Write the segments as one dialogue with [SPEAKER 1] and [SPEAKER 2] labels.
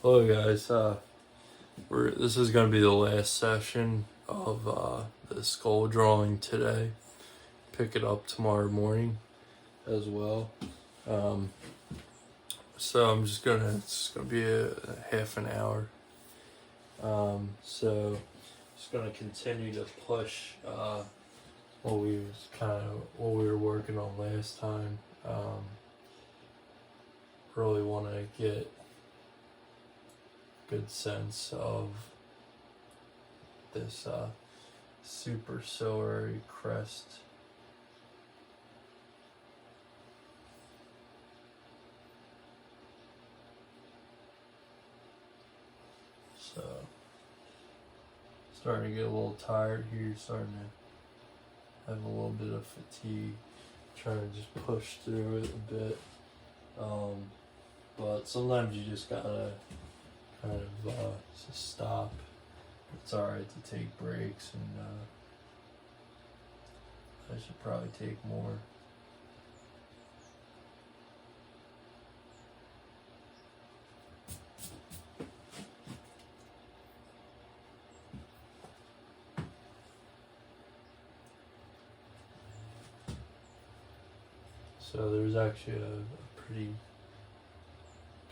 [SPEAKER 1] Hello guys, this is going to be the last session of the skull drawing today. Pick it up tomorrow morning as well. So it's gonna be a half an hour. Just gonna continue to push what we were working on last time. Really want to get good sense of this superciliary crest. So starting to get a little tired here, starting to have a little bit of fatigue, trying to just push through it a bit. But sometimes you just gotta kind of just stop. It's alright to take breaks, and I should probably take more. So there's actually a pretty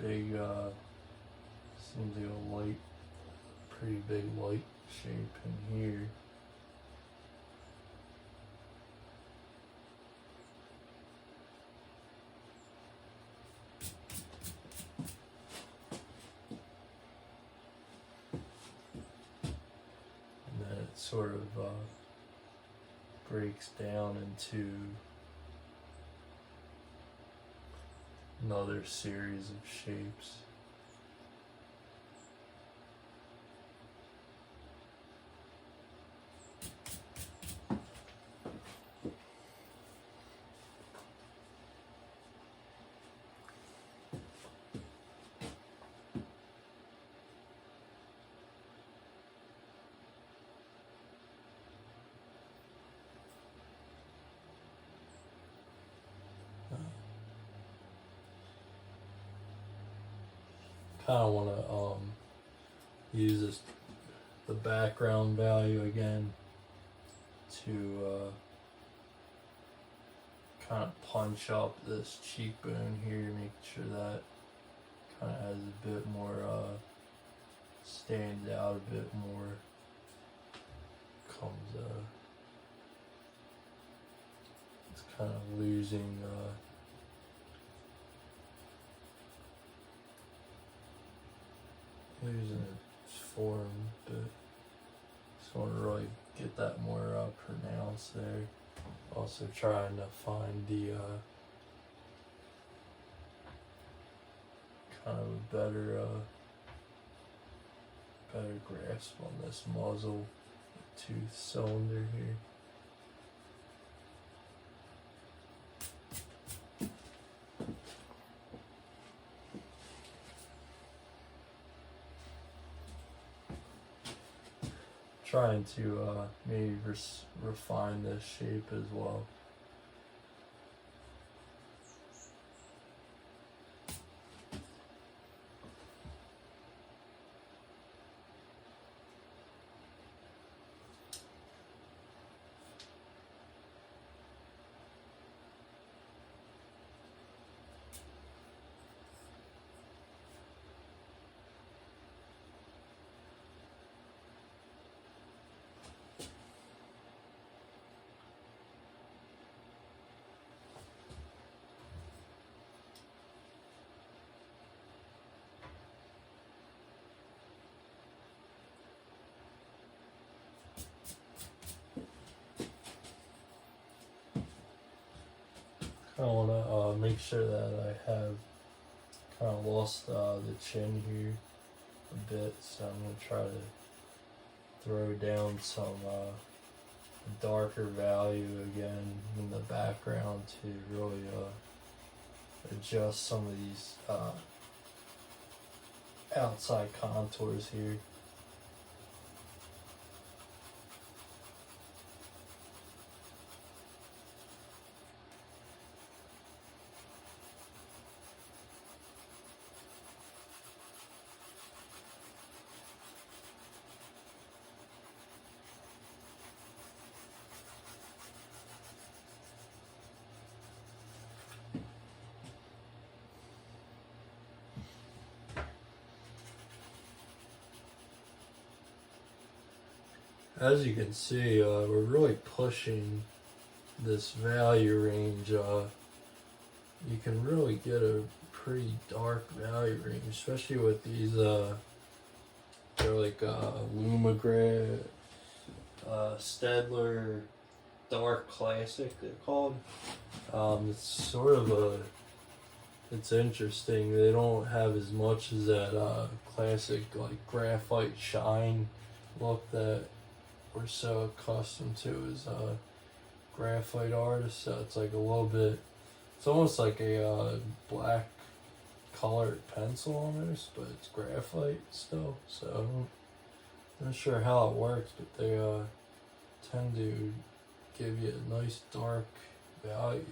[SPEAKER 1] big, seems like pretty big light shape in here. And then it sort of breaks down into another series of shapes. Kind of want to use the background value again to kind of punch up this cheekbone here, make sure that kind of has a bit more, stands out a bit more, comes, it's kind of losing, its form, but just want to really get that more pronounced there. Also trying to find the kind of a better grasp on this muzzle tooth cylinder here. Trying to maybe refine this shape as well. I want to make sure that I have kind of lost the chin here a bit, so I'm going to try to throw down some darker value again in the background to really adjust some of these outside contours here. as you can see, we're really pushing this value range. You can really get a pretty dark value range, especially with these. They're like Lumigray, Stedler Dark Classic. They're called. It's sort of a. It's interesting. They don't have as much as that classic like graphite shine look that we're so accustomed to as graphite artists. So it's like a little bit. It's almost like a black colored pencil almost, but it's graphite still. So I'm not sure how it works, but they tend to give you a nice dark value,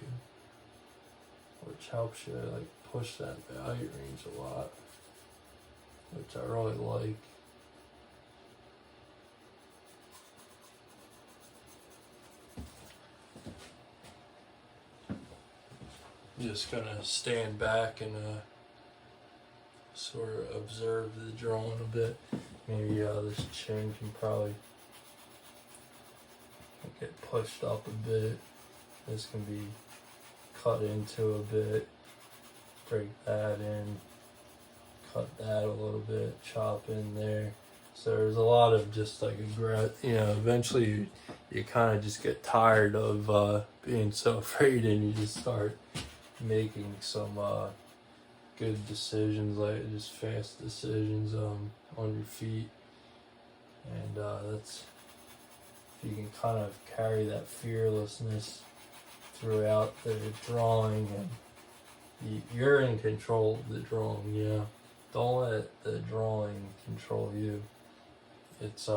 [SPEAKER 1] which helps you like push that value range a lot, which I really like. I'm just gonna stand back and sort of observe the drawing a bit. Maybe this chin can probably get pushed up a bit. This can be cut into a bit. Break that in. Cut that a little bit. Chop in there. So there's a lot of just like eventually you kind of just get tired of being so afraid, and you just start making some good decisions, like just fast decisions on your feet. And that's, if you can kind of carry that fearlessness throughout the drawing, and you're in control of the drawing. Don't let the drawing control you. It's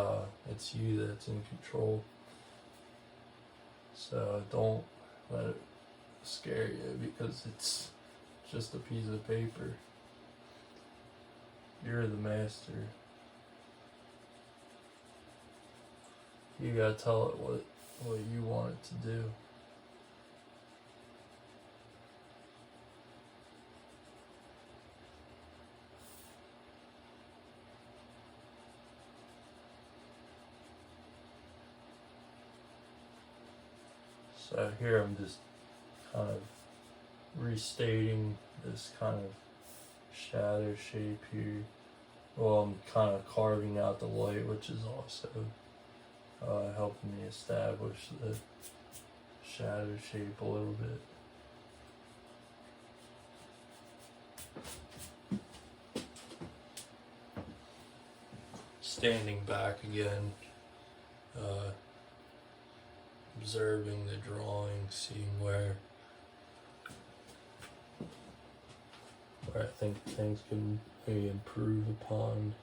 [SPEAKER 1] you that's in control. So don't let it scare you, because it's just a piece of paper. You're the master. You gotta tell it what you want it to do. So here I'm just kind of restating this kind of shadow shape here. Well, I'm kind of carving out the light, which is also helping me establish the shadow shape a little bit. Standing back again, observing the drawing, seeing where I think things can maybe improve upon.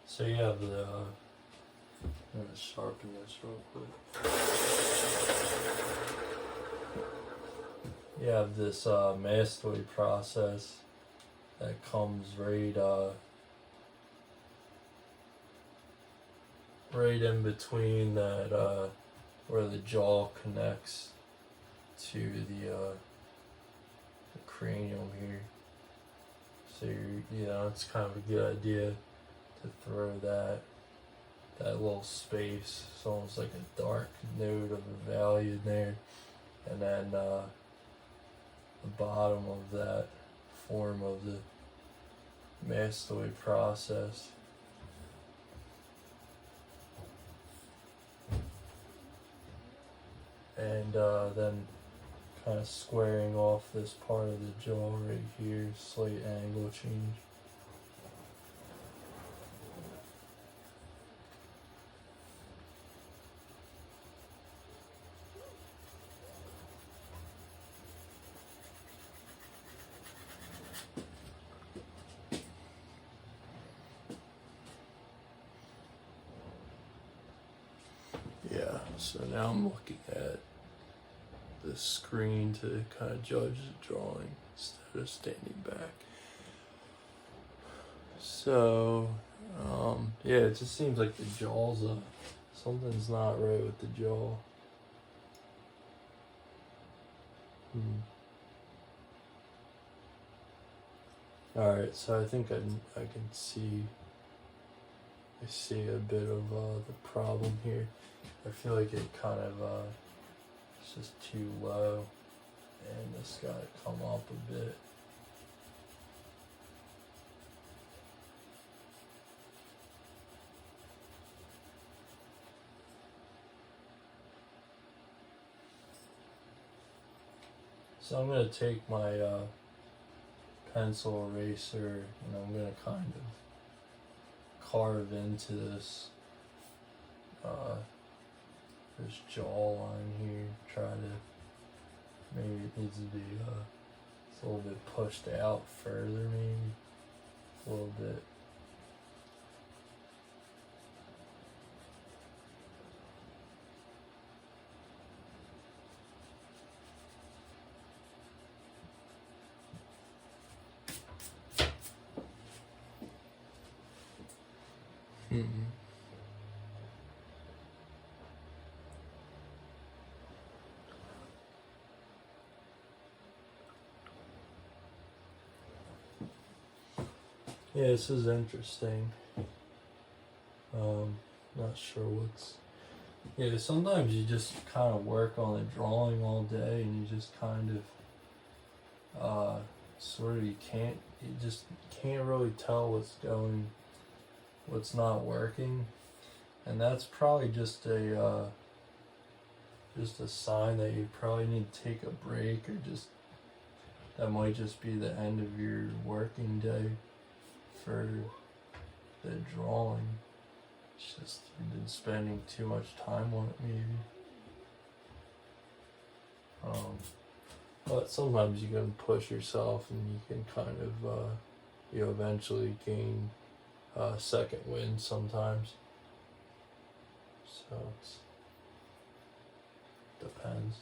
[SPEAKER 1] So you have the, I'm gonna sharpen this real quick. You have this mastoid process that comes right in between that where the jaw connects to the cranium here. So it's kind of a good idea to throw that little space. It's almost like a dark node of a value in there, and then the bottom of that form of the mastoid process. And then kind of squaring off this part of the jaw right here, slight angle change. Yeah, so now I'm looking at the screen to kind of judge the drawing instead of standing back. So, yeah, it just seems like the jaw's something's not right with the jaw. Alright, so I think I can see, I see a bit of the problem here. I feel like it kind of, it's just too low, and it's got to come up a bit. So I'm going to take my pencil eraser and I'm going to kind of carve into this this jawline here. Try to, maybe it needs to be it's a little bit pushed out further, maybe a little bit. Mm-hmm. Yeah, this is interesting. Not sure what's. Yeah, sometimes you just kind of work on a drawing all day and you just kind of, sort of, you just can't really tell what's not working. And that's probably just a sign that you probably need to take a break, or just, that might just be the end of your working day for the drawing. It's just you've been spending too much time on it, maybe. But sometimes you can push yourself and you can kind of, you eventually gain second wind sometimes. So it depends.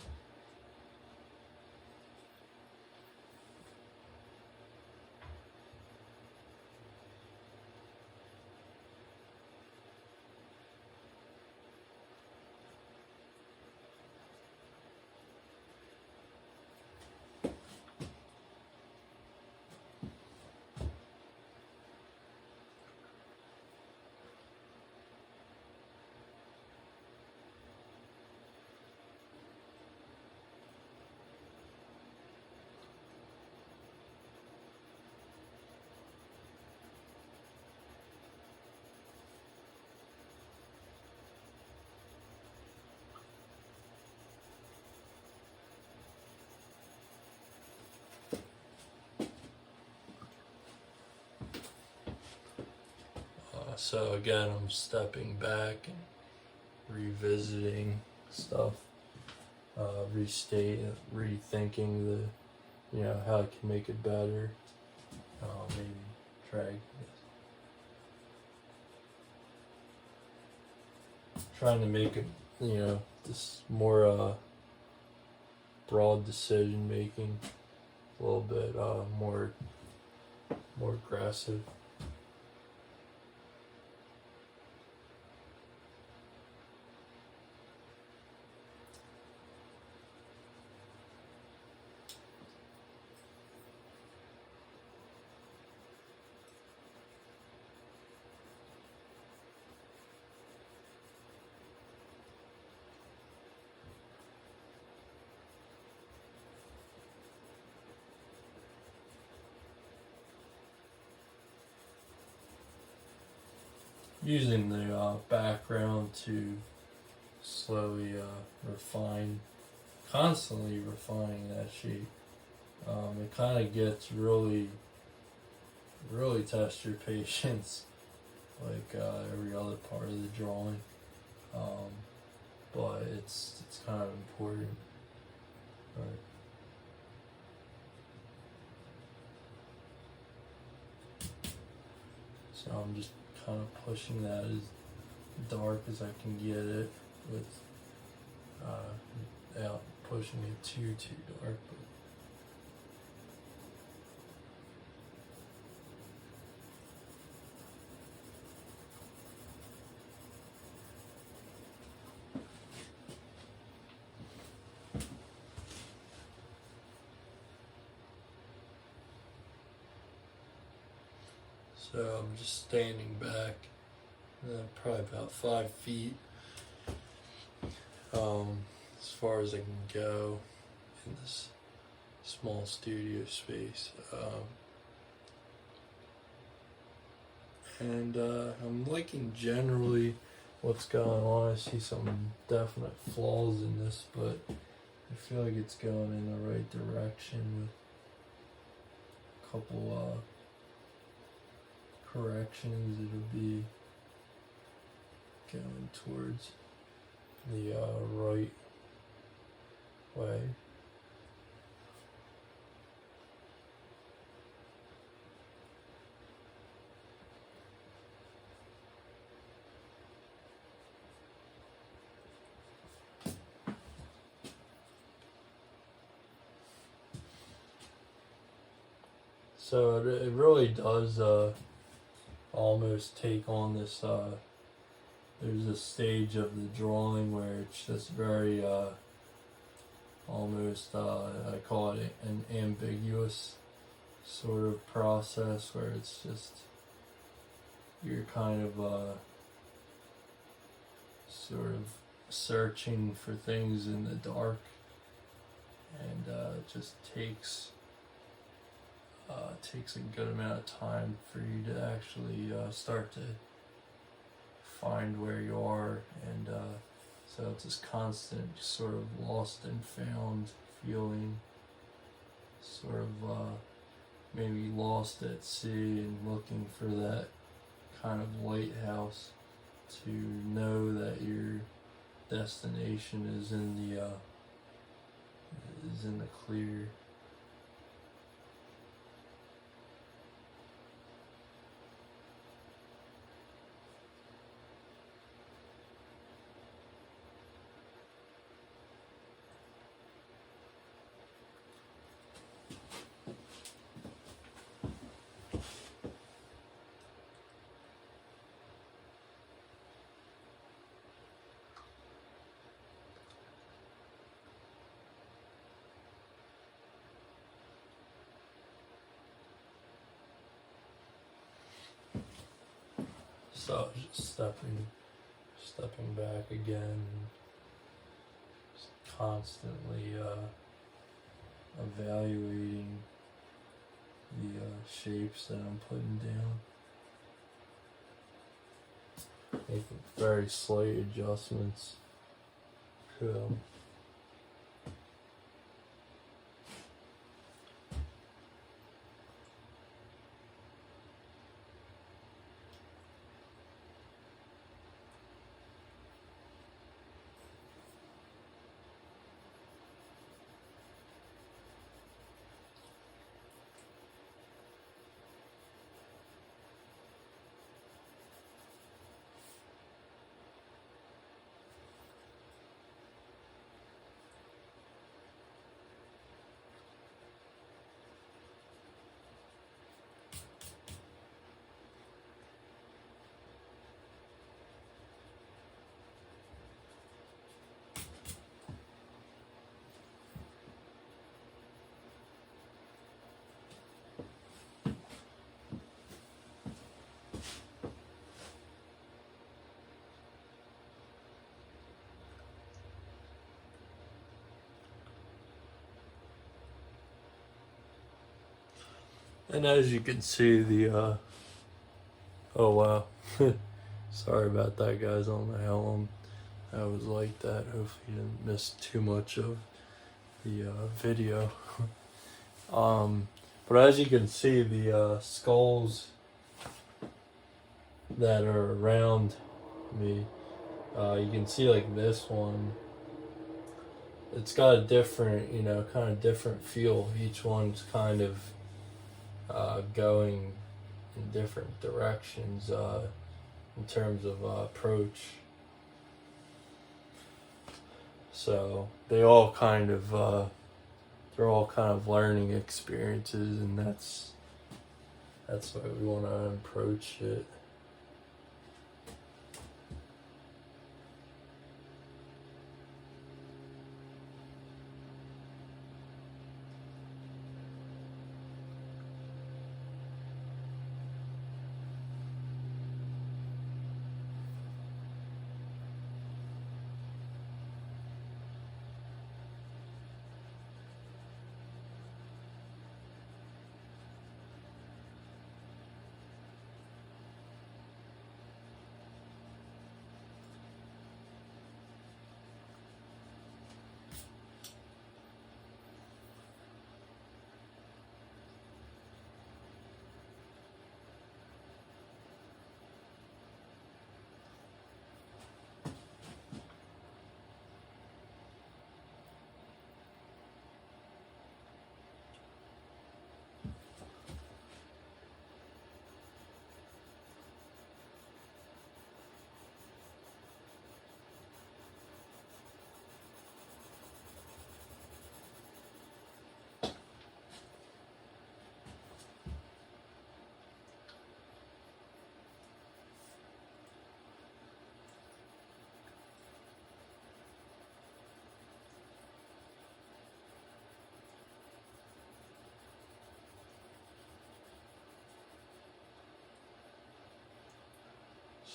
[SPEAKER 1] So again, I'm stepping back and revisiting stuff, rethinking how I can make it better. Maybe trying to make it, this more broad decision making, a little bit more aggressive. Using the background to slowly constantly refining that shape. It kind of gets really test your patience, like every other part of the drawing. But it's kind of important. Right. So I'm just kind of pushing that as dark as I can get it without pushing it too dark. So I'm just standing back, probably about 5 feet, as far as I can go in this small studio space. And I'm liking generally what's going on. I see some definite flaws in this, but I feel like it's going in the right direction with a couple corrections. It'll be going towards the right way. So it really does almost take on this. There's a stage of the drawing where it's just very almost I call it an ambiguous sort of process where it's just you're kind of sort of searching for things in the dark, and it just takes a good amount of time for you to actually start to find where you are, and so it's this constant sort of lost and found feeling, sort of maybe lost at sea and looking for that kind of lighthouse to know that your destination is in the clear. So just stepping back again, just constantly evaluating the shapes that I'm putting down. Making very slight adjustments to them. And as you can see, the oh wow, sorry about that, guys. I don't know how long I was like that. Hopefully, you didn't miss too much of the video. But as you can see, the skulls that are around me, you can see like this one. It's got a different, kind of different feel. Each one's kind of going in different directions in terms of approach. So they're all kind of learning experiences, and that's why we want to approach it.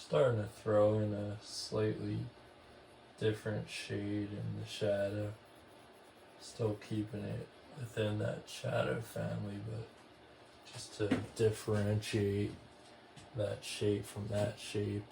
[SPEAKER 1] starting to throw in a slightly different shade in the shadow. Still keeping it within that shadow family, but just to differentiate that shape from that shape.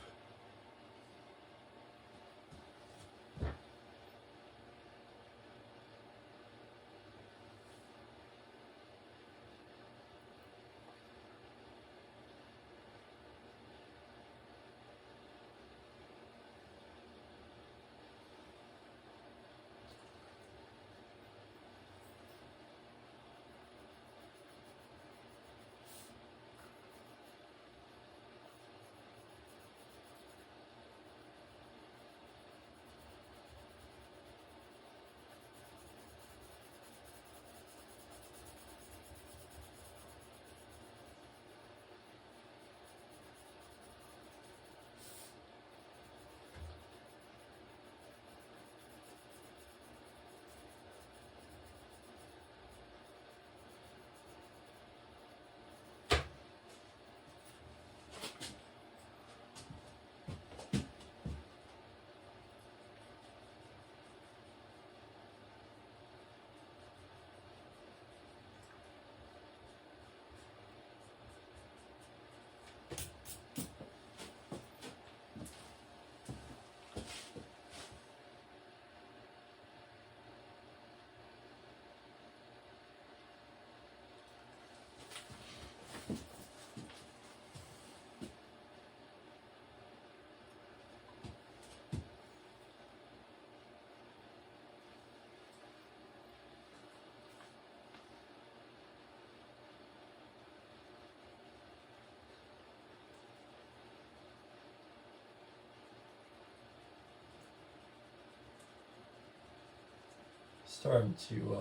[SPEAKER 1] Starting to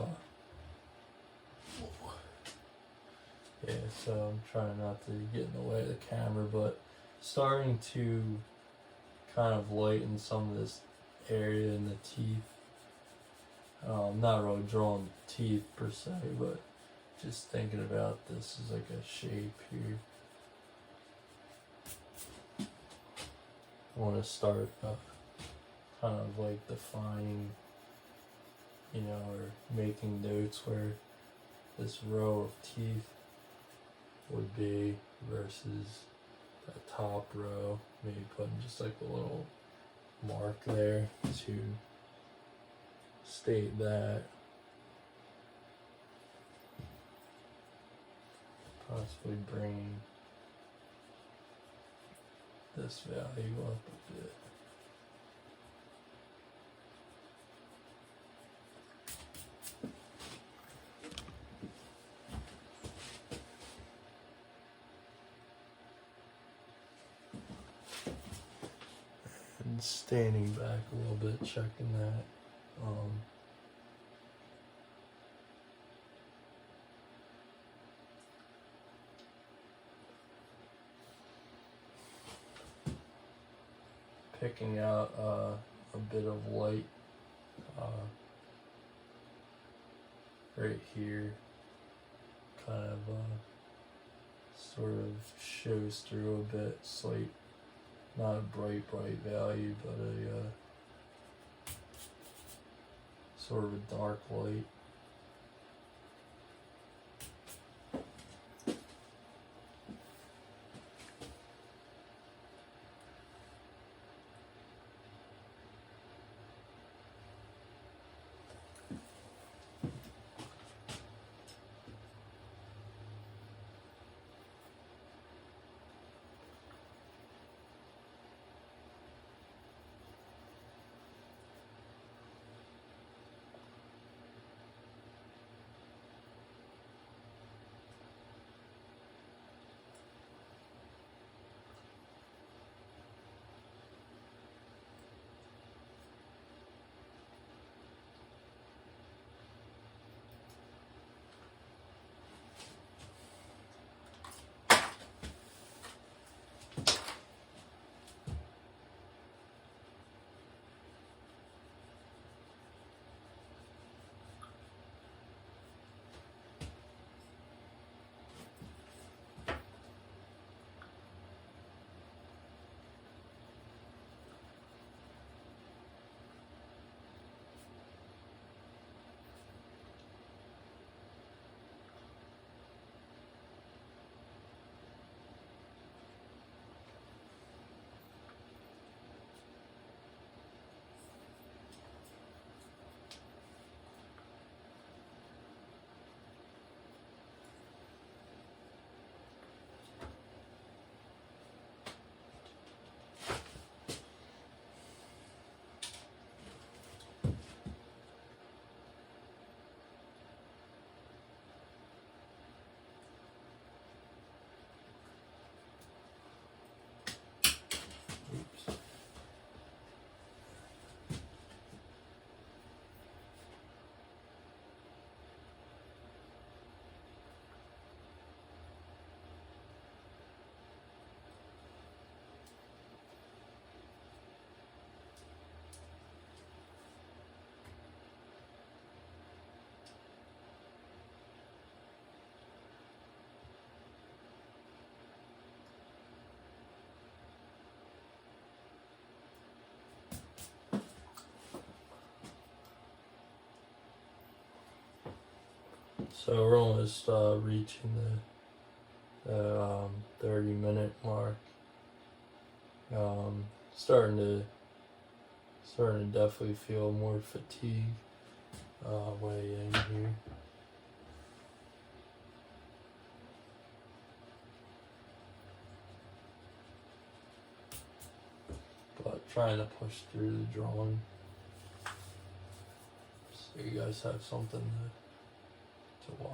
[SPEAKER 1] yeah, so I'm trying not to get in the way of the camera, but starting to kind of lighten some of this area in the teeth. Not really drawing teeth per se, but just thinking about this as like a shape here. I want to start kind of like defining, you know, or making notes where this row of teeth would be versus the top row. Maybe putting just like a little mark there to state that. Possibly bringing this value up a bit. And standing back a little bit, checking that. Picking out a bit of light right here, kind of sort of shows through a bit, slight, not a bright value, but a sort of a dark light. So we're almost reaching the 30-minute mark. Starting to definitely feel more fatigue way in here. But trying to push through the drawing, so you guys have something to watch.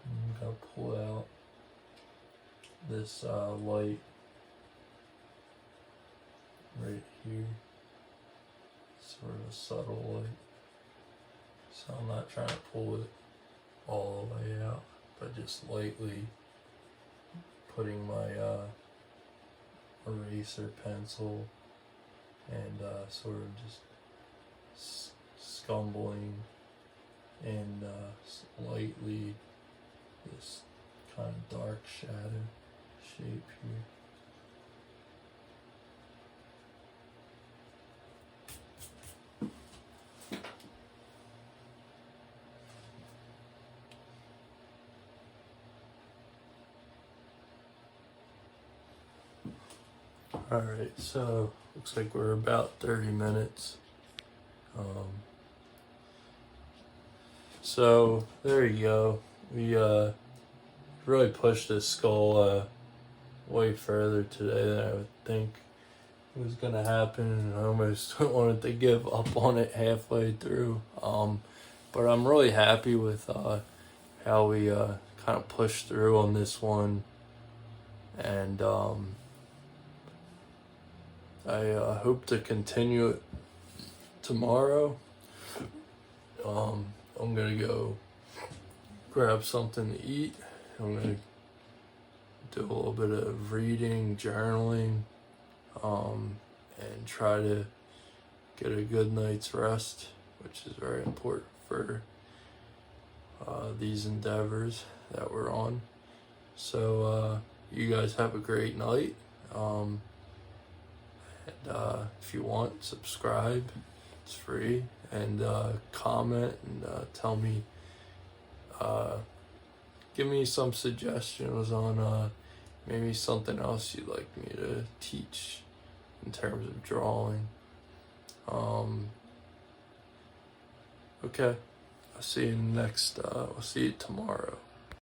[SPEAKER 1] I'm gonna pull out this light right here, sort of a subtle light. So I'm not trying to pull it all the way out, but just lightly putting my eraser pencil and sort of just scumbling and lightly this kind of dark shadow shape here. Alright, so looks like we're about 30 minutes. So there you go. We really pushed this skull way further today than I would think was gonna happen, and I almost wanted to give up on it halfway through. But I'm really happy with how we kind of pushed through on this one, and I hope to continue it tomorrow. I'm gonna go grab something to eat. I'm gonna do a little bit of reading, journaling, and try to get a good night's rest, which is very important for these endeavors that we're on. So you guys have a great night. And if you want, subscribe. It's free. And comment and tell me, give me some suggestions on maybe something else you'd like me to teach in terms of drawing. Okay, I'll see you tomorrow.